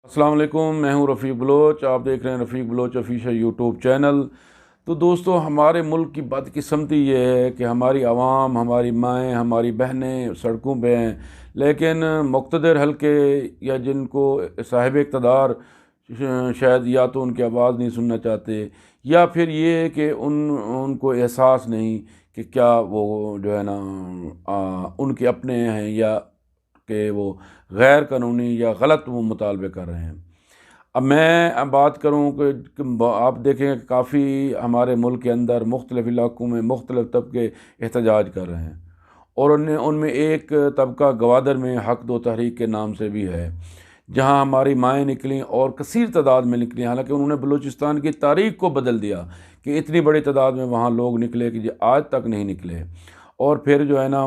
السلام علیکم، میں ہوں رفیق بلوچ۔ آپ دیکھ رہے ہیں رفیق بلوچ آفیشیل یوٹیوب چینل۔ تو دوستو، ہمارے ملک کی بدقسمتی یہ ہے کہ ہماری عوام، ہماری مائیں، ہماری بہنیں سڑکوں پہ ہیں، لیکن مقتدر حلقے یا جن کو صاحب اقتدار شاید یا تو ان کی آواز نہیں سننا چاہتے، یا پھر یہ ہے کہ ان کو احساس نہیں کہ کیا وہ جو ہے نا ان کے اپنے ہیں، یا کہ وہ غیر قانونی یا غلط وہ مطالبے کر رہے ہیں۔ اب میں بات کروں کہ آپ دیکھیں کہ کافی ہمارے ملک کے اندر مختلف علاقوں میں مختلف طبقے احتجاج کر رہے ہیں، اور ان میں ایک طبقہ گوادر میں حق دو تحریک کے نام سے بھی ہے، جہاں ہماری مائیں نکلیں اور کثیر تعداد میں نکلیں، حالانکہ انہوں نے بلوچستان کی تاریخ کو بدل دیا کہ اتنی بڑی تعداد میں وہاں لوگ نکلے کہ آج تک نہیں نکلے۔ اور پھر جو ہے نا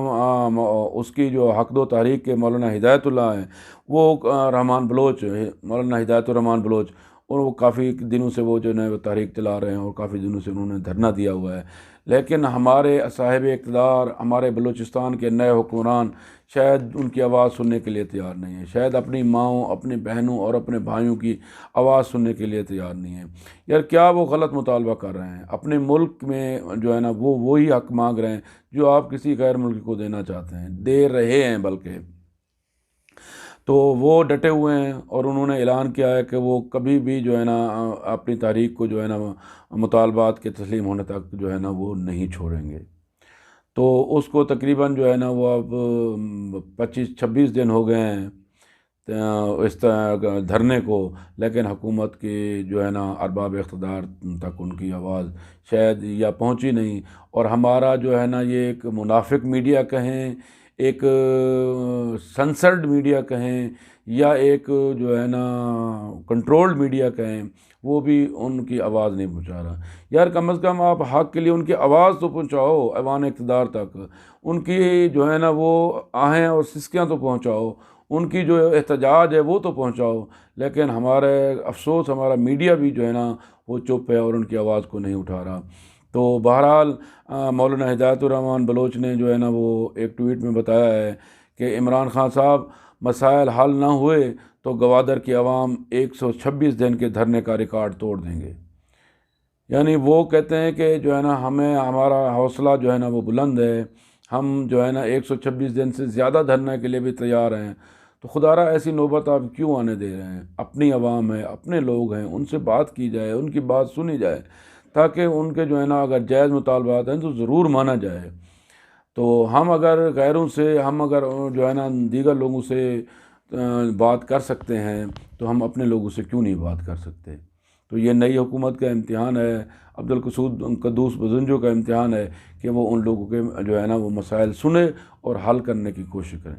اس کی جو حق دو تحریک کے مولانا ہدایت اللہ ہیں، وہ رحمان بلوچ، مولانا ہدایت الرحمان بلوچ، اور وہ کافی دنوں سے وہ جو ہے وہ تحریک چلا رہے ہیں، اور کافی دنوں سے انہوں نے دھرنا دیا ہوا ہے۔ لیکن ہمارے صاحب اقتدار، ہمارے بلوچستان کے نئے حکمران شاید ان کی آواز سننے کے لیے تیار نہیں ہیں، شاید اپنی ماؤں، اپنی بہنوں اور اپنے بھائیوں کی آواز سننے کے لیے تیار نہیں ہیں۔ یار کیا وہ غلط مطالبہ کر رہے ہیں؟ اپنے ملک میں جو ہے نا وہ وہی حق مانگ رہے ہیں جو آپ کسی غیر ملکی کو دینا چاہتے ہیں، دے رہے ہیں بلکہ۔ تو وہ ڈٹے ہوئے ہیں، اور انہوں نے اعلان کیا ہے کہ وہ کبھی بھی جو ہے نا اپنی تاریخ کو جو ہے نا مطالبات کے تسلیم ہونے تک جو ہے نا وہ نہیں چھوڑیں گے۔ تو اس کو تقریباً جو ہے نا وہ اب 25-26 دن ہو گئے ہیں اس طرح دھرنے کو، لیکن حکومت کی جو ہے نا ارباب اقتدار تک ان کی آواز شاید یا پہنچی نہیں۔ اور ہمارا جو ہے نا یہ ایک منافق میڈیا کہیں، ایک سنسرڈ میڈیا کہیں، یا ایک جو ہے نا کنٹرولڈ میڈیا کہیں، وہ بھی ان کی آواز نہیں پہنچا رہا۔ یار کم از کم آپ حق کے لیے ان کی آواز تو پہنچاؤ ایوان اقتدار تک، ان کی جو ہے نا وہ آہیں اور سسکیاں تو پہنچاؤ، ان کی جو احتجاج ہے وہ تو پہنچاؤ۔ لیکن ہمارے افسوس ہمارا میڈیا بھی جو ہے نا وہ چپ ہے اور ان کی آواز کو نہیں اٹھا رہا۔ تو بہرحال مولانا ہدایت الرحمان بلوچ نے جو ہے نا وہ ایک ٹویٹ میں بتایا ہے کہ عمران خان صاحب، مسائل حل نہ ہوئے تو گوادر کی عوام 126 دن کے دھرنے کا ریکارڈ توڑ دیں گے۔ یعنی وہ کہتے ہیں کہ جو ہے نا ہمارا حوصلہ جو ہے نا وہ بلند ہے، ہم جو ہے نا 126 دن سے زیادہ دھرنے کے لیے بھی تیار ہیں۔ تو خدا را ایسی نوبت آپ کیوں آنے دے رہے ہیں؟ اپنی عوام ہے، اپنے لوگ ہیں، ان سے بات کی جائے، ان کی بات سنی جائے، تاکہ ان کے جو ہے نا اگر جائز مطالبات ہیں تو ضرور مانا جائے۔ تو ہم اگر غیروں سے، ہم اگر جو ہے نا دیگر لوگوں سے بات کر سکتے ہیں، تو ہم اپنے لوگوں سے کیوں نہیں بات کر سکتے؟ تو یہ نئی حکومت کا امتحان ہے، عبدالقدوس قدوس بزنجو کا امتحان ہے کہ وہ ان لوگوں کے جو ہے نا وہ مسائل سنیں اور حل کرنے کی کوشش کریں۔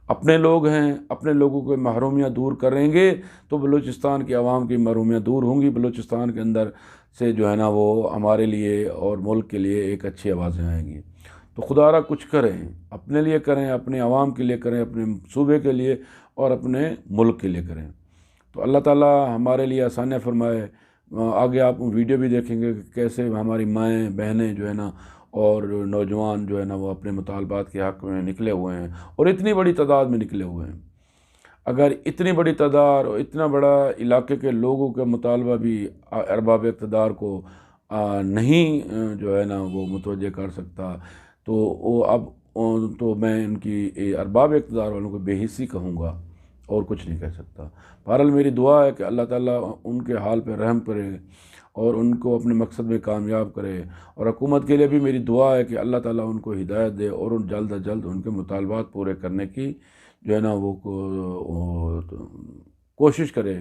اپنے لوگ ہیں، اپنے لوگوں کے محرومیاں دور کریں گے تو بلوچستان کی عوام کی محرومیاں دور ہوں گی، بلوچستان کے اندر سے جو ہے نا وہ ہمارے لیے اور ملک کے لیے ایک اچھی آوازیں آئیں گی۔ تو خدا را کچھ کریں، اپنے لیے کریں، اپنے عوام کے لیے کریں، اپنے صوبے کے لیے اور اپنے ملک کے لیے کریں۔ تو اللہ تعالیٰ ہمارے لیے آسانیاں فرمائے۔ آگے آپ ویڈیو بھی دیکھیں گے کہ کیسے ہماری مائیں، بہنیں جو ہے نا اور نوجوان جو ہے نا وہ اپنے مطالبات کے حق میں نکلے ہوئے ہیں، اور اتنی بڑی تعداد میں نکلے ہوئے ہیں۔ اگر اتنی بڑی تعداد اور اتنا بڑا علاقے کے لوگوں کا مطالبہ بھی ارباب اقتدار کو نہیں جو ہے نا وہ متوجہ کر سکتا، تو وہ اب تو میں ان کی ارباب اقتدار والوں کو بے حسی کہوں گا، اور کچھ نہیں کہہ سکتا۔ بہرحال میری دعا ہے کہ اللہ تعالیٰ ان کے حال پہ رحم کرے اور ان کو اپنے مقصد میں کامیاب کرے، اور حکومت کے لیے بھی میری دعا ہے کہ اللہ تعالیٰ ان کو ہدایت دے اور ان جلد از جلد ان کے مطالبات پورے کرنے کی جو ہے نا وہ کوشش کرے۔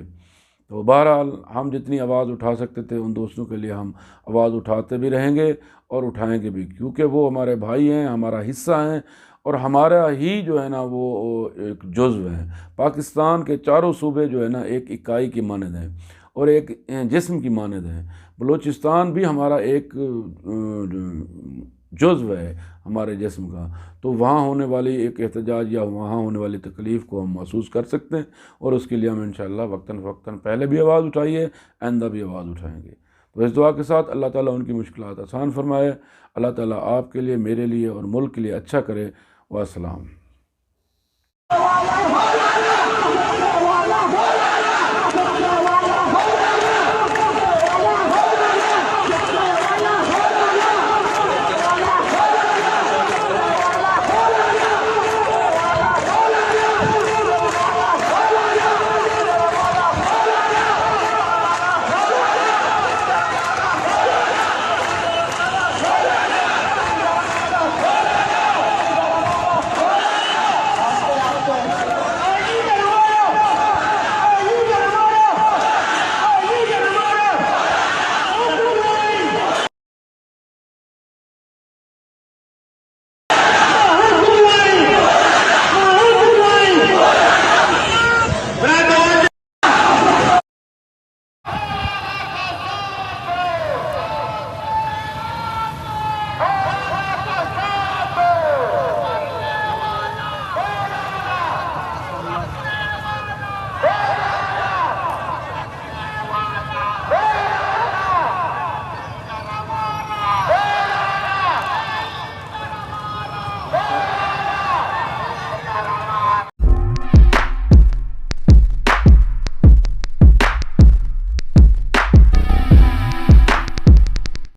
تو بہرحال ہم جتنی آواز اٹھا سکتے تھے ان دوستوں کے لیے ہم آواز اٹھاتے بھی رہیں گے اور اٹھائیں گے بھی، کیونکہ وہ ہمارے بھائی ہیں، ہمارا حصہ ہیں، اور ہمارا ہی جو ہے نا وہ ایک جزو ہیں۔ پاکستان کے چاروں صوبے جو ہے نا ایک اکائی کی مانند ہیں اور ایک جسم کی مانند ہیں۔ بلوچستان بھی ہمارا ایک جزو ہے ہمارے جسم کا۔ تو وہاں ہونے والی ایک احتجاج یا وہاں ہونے والی تکلیف کو ہم محسوس کر سکتے ہیں، اور اس کے لیے ہم انشاءاللہ وقتاً فوقتاً پہلے بھی آواز اٹھائی ہے، آئندہ بھی آواز اٹھائیں گے۔ تو اس دعا کے ساتھ اللہ تعالیٰ ان کی مشکلات آسان فرمائے، اللہ تعالیٰ آپ کے لیے، میرے لیے اور ملک کے لیے اچھا کرے۔ والسلام۔